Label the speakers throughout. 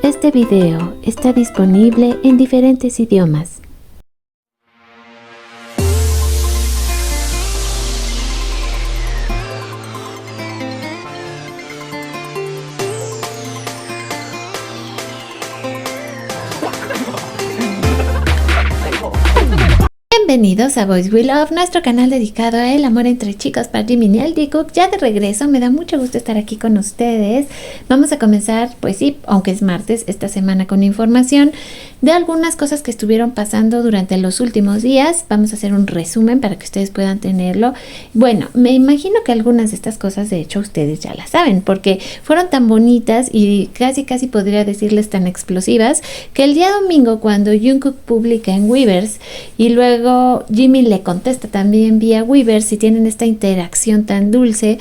Speaker 1: Este video está disponible en diferentes idiomas. Bienvenidos a Boys We Love, nuestro canal dedicado al amor entre chicos para Jimin y Jungkook. Ya de regreso, me da mucho gusto estar aquí con ustedes. Vamos a comenzar, pues sí, aunque es martes, esta semana con información de algunas cosas que estuvieron pasando durante los últimos días. Vamos a hacer un resumen para que ustedes puedan tenerlo. Bueno, me imagino que algunas de estas cosas, de hecho, ustedes ya las saben, porque fueron tan bonitas y casi podría decirles tan explosivas, que el día domingo, cuando Jungkook publica en Weverse y luego Jimin le contesta también vía Weverse y tienen esta interacción tan dulce,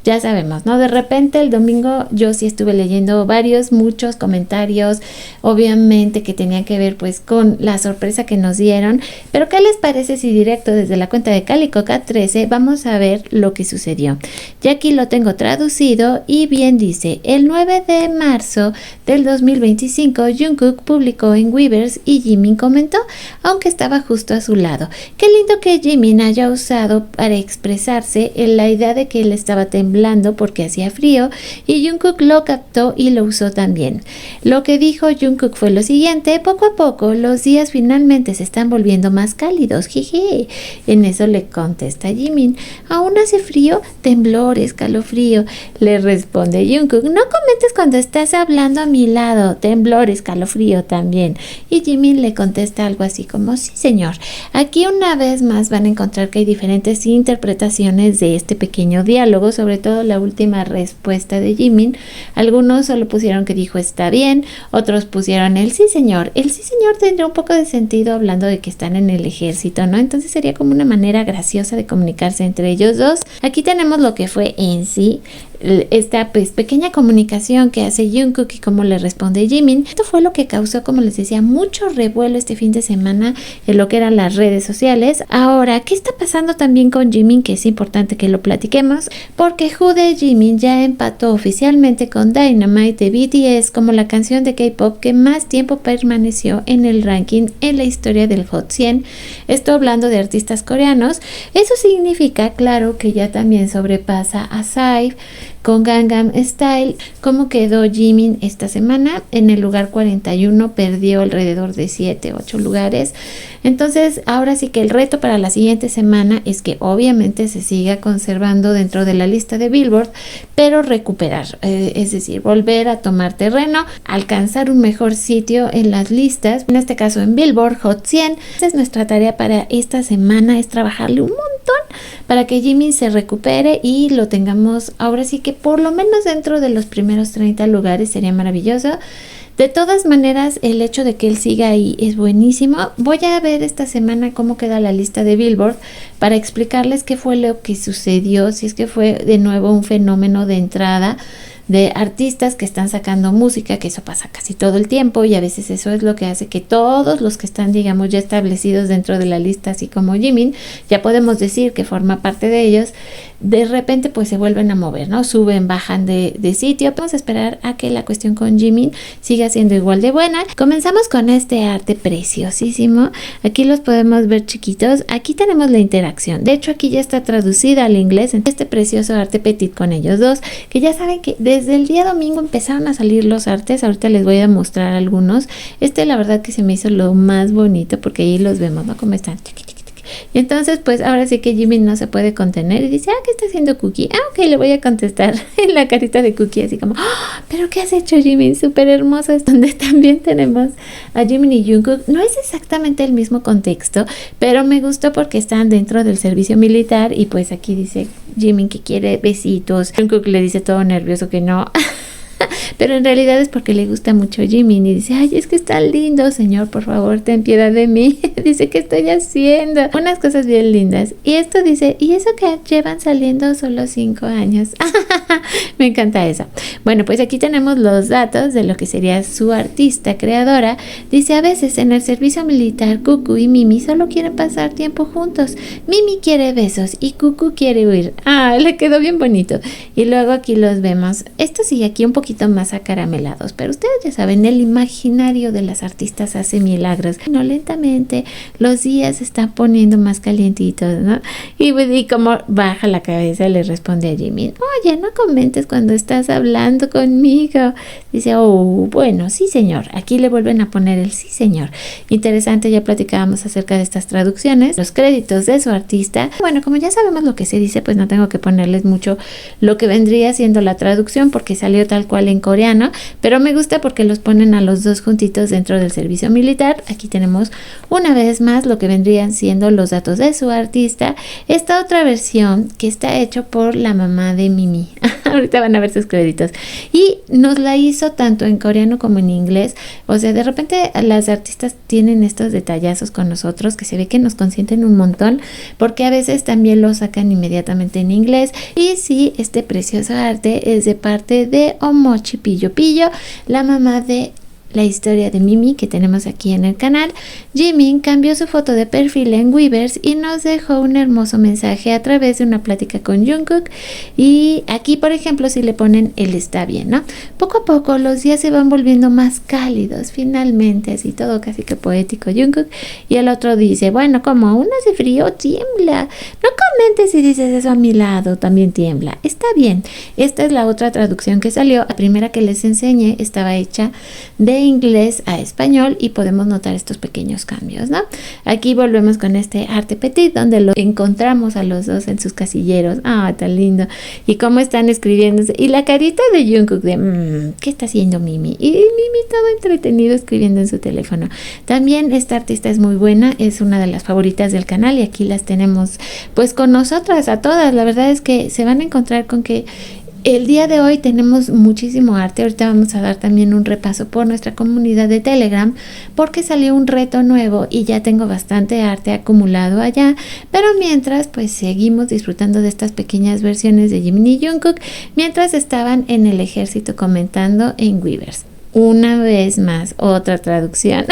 Speaker 1: ya sabemos, ¿no? De repente el domingo yo sí estuve leyendo muchos comentarios, obviamente que tenían que ver pues con la sorpresa que nos dieron, pero ¿qué les parece si directo desde la cuenta de CalicoCat13 vamos a ver lo que sucedió? Ya aquí lo tengo traducido y bien dice: el 9 de marzo del 2025 Jungkook publicó en Weverse y Jimin comentó, aunque estaba justo a su lado: qué lindo que Jimin haya usado para expresarse en la idea de que él estaba temblando porque hacía frío, y Jungkook lo captó y lo usó también. Lo que dijo Jungkook fue lo siguiente: poco a poco los días finalmente se están volviendo más cálidos, jeje. En eso le contesta Jimin: ¿aún hace frío? Temblor, escalofrío. Le responde Jungkook: no comentes cuando estás hablando a mi lado, temblor, escalofrío también. Y Jimin le contesta algo así como: sí señor. Aquí una vez más van a encontrar que hay diferentes interpretaciones de este pequeño diálogo, sobre todo la última respuesta de Jimin. Algunos solo pusieron que dijo está bien, otros pusieron el sí señor. El sí señor tendría un poco de sentido hablando de que están en el ejército, ¿no? Entonces sería como una manera graciosa de comunicarse entre ellos dos. Aquí tenemos lo que fue en sí esta pues pequeña comunicación que hace Jungkook y cómo le responde Jimin. Esto fue lo que causó, como les decía, mucho revuelo este fin de semana en lo que eran las redes sociales. Ahora, ¿qué está pasando también con Jimin? Que es importante que lo platiquemos, porque Who de Jimin ya empató oficialmente con Dynamite de BTS como la canción de K-pop que más tiempo permaneció en el ranking en la historia del Hot 100. Esto hablando de artistas coreanos. Eso significa, claro, que ya también sobrepasa a Psy con Gangnam Style. ¿Cómo quedó Jimin esta semana? En el lugar 41, perdió alrededor de 7-8 lugares. Entonces, ahora sí que el reto para la siguiente semana es que obviamente se siga conservando dentro de la lista de Billboard, pero recuperar, es decir, volver a tomar terreno, alcanzar un mejor sitio en las listas, en este caso en Billboard Hot 100. Entonces, nuestra tarea para esta semana es trabajarle un montón para que Jimin se recupere y lo tengamos ahora sí que por lo menos dentro de los primeros 30 lugares. Sería maravilloso. De todas maneras, el hecho de que él siga ahí es buenísimo. Voy a ver esta semana cómo queda la lista de Billboard para explicarles qué fue lo que sucedió, si es que fue de nuevo un fenómeno de entrada de artistas que están sacando música, que eso pasa casi todo el tiempo, y a veces eso es lo que hace que todos los que están, digamos, ya establecidos dentro de la lista, así como Jimin, ya podemos decir que forma parte de ellos, de repente pues se vuelven a mover, ¿no? Suben, bajan de sitio. Vamos a esperar a que la cuestión con Jimin siga siendo igual de buena. Comenzamos con este arte preciosísimo. Aquí los podemos ver chiquitos. Aquí tenemos la interacción. De hecho, aquí ya está traducida al inglés en este precioso arte petit con ellos dos, que ya saben que desde el día domingo empezaron a salir los artes. Ahorita les voy a mostrar algunos. La verdad que se me hizo lo más bonito, porque ahí los vemos, ¿no? Cómo están chiquitos. Y entonces pues ahora sí que Jimin no se puede contener y dice: ¿qué está haciendo Cookie? Ok, le voy a contestar en la carita de Cookie, así como: ¿pero qué has hecho, Jimin? Súper hermoso. Es donde también tenemos a Jimin y Jungkook. No es exactamente el mismo contexto, pero me gustó porque están dentro del servicio militar y pues aquí dice Jimin que quiere besitos. Jungkook le dice todo nervioso que no. Pero en realidad es porque le gusta mucho Jimin y dice: ay, es que está lindo, señor, por favor, ten piedad de mí. Dice: ¿qué estoy haciendo? Unas cosas bien lindas. Y esto dice: y eso que llevan saliendo solo 5 años. Me encanta eso. Bueno, pues aquí tenemos los datos de lo que sería su artista creadora. Dice: a veces en el servicio militar Cucu y Mimi solo quieren pasar tiempo juntos. Mimi quiere besos y Cucu quiere huir. Le quedó bien bonito. Y luego aquí los vemos. Esto sigue aquí un poquito poquito más acaramelados, pero ustedes ya saben, el imaginario de las artistas hace milagros. No, lentamente los días se están poniendo más calientitos, ¿no? Y como baja la cabeza le responde a Jimin, oye, no comentes cuando estás hablando conmigo. Dice, oh, bueno, sí señor. Aquí le vuelven a poner el sí señor. Interesante, ya platicábamos acerca de estas traducciones, los créditos de su artista. Bueno, como ya sabemos lo que se dice, pues no tengo que ponerles mucho lo que vendría siendo la traducción porque salió tal cual en coreano, pero me gusta porque los ponen a los dos juntitos dentro del servicio militar. Aquí tenemos una vez más lo que vendrían siendo los datos de su artista. Esta otra versión que está hecho por la mamá de Mimi. Ahorita van a ver sus créditos. Y nos la hizo tanto en coreano como en inglés. O sea, de repente las artistas tienen estos detallazos con nosotros que se ve que nos consienten un montón, porque a veces también lo sacan inmediatamente en inglés. Y sí, este precioso arte es de parte de Omochi Pillo Pillo, la mamá de la historia de Mimi que tenemos aquí en el canal. Jimin cambió su foto de perfil en Weverse y nos dejó un hermoso mensaje a través de una plática con Jungkook. Y aquí, por ejemplo, si le ponen él está bien, ¿no? Poco a poco los días se van volviendo más cálidos, finalmente, así todo casi que poético Jungkook. Y el otro dice, bueno, como aún hace frío, tiembla. No comentes si dices eso a mi lado, también tiembla. Está bien. Esta es la otra traducción que salió. La primera que les enseñé estaba hecha de inglés a español y podemos notar estos pequeños cambios, ¿no? Aquí volvemos con este arte petit donde lo encontramos a los dos en sus casilleros. Ah, tan lindo. Y cómo están escribiéndose. Y la carita de Jungkook de ¿qué está haciendo Mimi? Y Mimi todo entretenido escribiendo en su teléfono. También esta artista es muy buena, es una de las favoritas del canal y aquí las tenemos pues con nosotras a todas. La verdad es que se van a encontrar con que el día de hoy tenemos muchísimo arte. Ahorita vamos a dar también un repaso por nuestra comunidad de Telegram porque salió un reto nuevo y ya tengo bastante arte acumulado allá. Pero mientras, pues seguimos disfrutando de estas pequeñas versiones de Jimin y Jungkook mientras estaban en el ejército comentando en Weverse. Una vez más, otra traducción.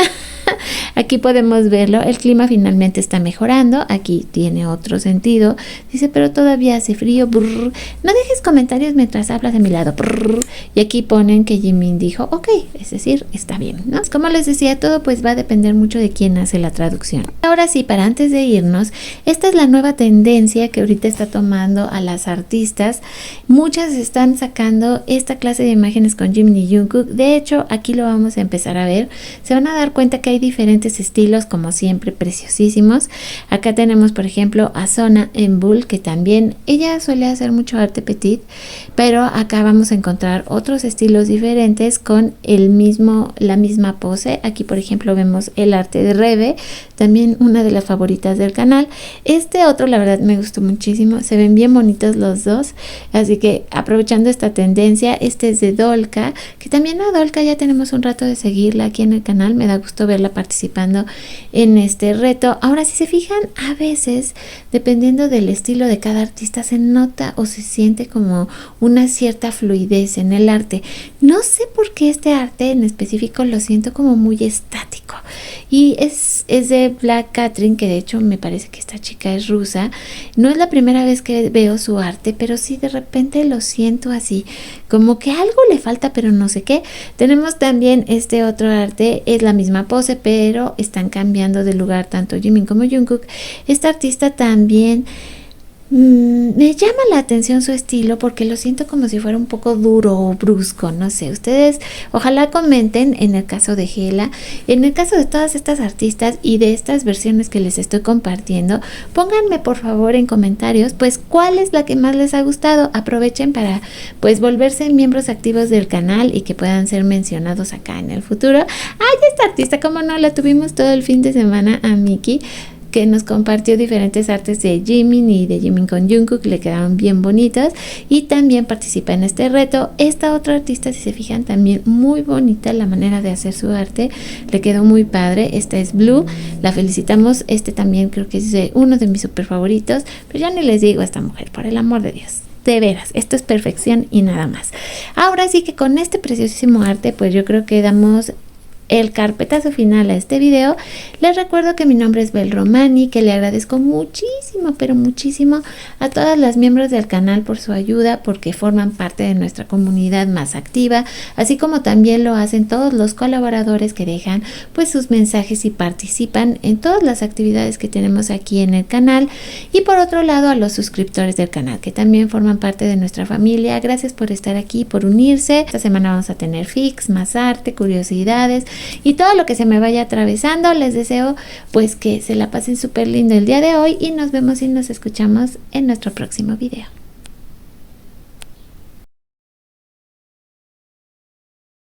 Speaker 1: Aquí podemos verlo, el clima finalmente está mejorando, aquí tiene otro sentido, dice, pero todavía hace frío, brrr. No dejes comentarios mientras hablas de mi lado, brrr. Y aquí ponen que Jimin dijo, ok, es decir, está bien, ¿no? Como les decía, todo pues va a depender mucho de quién hace la traducción. Ahora sí, para antes de irnos, esta es la nueva tendencia que ahorita está tomando a las artistas. Muchas están sacando esta clase de imágenes con Jimin y Jungkook. De hecho, aquí lo vamos a empezar a ver. Se van a dar cuenta que hay diferentes estilos, como siempre, preciosísimos. Acá tenemos, por ejemplo, a Sona en Bull, que también ella suele hacer mucho arte petit, pero acá vamos a encontrar otros estilos diferentes con la misma pose. Aquí, por ejemplo, vemos el arte de Rebe, también una de las favoritas del canal. Este otro, la verdad, me gustó muchísimo. Se ven bien bonitos los dos, así que aprovechando esta tendencia, este es de Dolka, que también a Dolka ya tenemos un rato de seguirla aquí en el canal. Me da gusto verla participando en este reto. Ahora, si se fijan, a veces, dependiendo del estilo de cada artista, se nota o se siente como una cierta fluidez en el arte. No sé por qué este arte en específico lo siento como muy estático. Y es de Black Catherine, que de hecho me parece que esta chica es rusa. No es la primera vez que veo su arte, pero sí de repente lo siento así, como que algo le falta, pero no sé qué. Tenemos también este otro arte, es la misma pose, pero están cambiando de lugar tanto Jimin como Jungkook. Esta artista también me llama la atención su estilo porque lo siento como si fuera un poco duro o brusco, no sé, ustedes ojalá comenten en el caso de Gela, en el caso de todas estas artistas y de estas versiones que les estoy compartiendo. Pónganme por favor en comentarios pues cuál es la que más les ha gustado. Aprovechen para pues volverse miembros activos del canal y que puedan ser mencionados acá en el futuro. Ay, esta artista, como no, la tuvimos todo el fin de semana a Miki, que nos compartió diferentes artes de Jimin y de Jimin con Jungkook, le quedaron bien bonitas y también participa en este reto. Esta otra artista, si se fijan, también muy bonita la manera de hacer su arte, le quedó muy padre. Esta es Blue, la felicitamos. Este también creo que es uno de mis super favoritos, pero ya ni les digo a esta mujer, por el amor de Dios. De veras, esto es perfección y nada más. Ahora sí que con este preciosísimo arte, pues yo creo que damos el carpetazo final a este video, les recuerdo que mi nombre es Bel Romani, que le agradezco muchísimo, pero muchísimo a todas las miembros del canal por su ayuda, porque forman parte de nuestra comunidad más activa, así como también lo hacen todos los colaboradores que dejan pues sus mensajes y participan en todas las actividades que tenemos aquí en el canal. Y por otro lado, a los suscriptores del canal que también forman parte de nuestra familia. Gracias por estar aquí, por unirse. Esta semana vamos a tener fics, más arte, curiosidades y todo lo que se me vaya atravesando. Les deseo pues que se la pasen súper lindo el día de hoy y nos vemos y nos escuchamos en nuestro próximo video.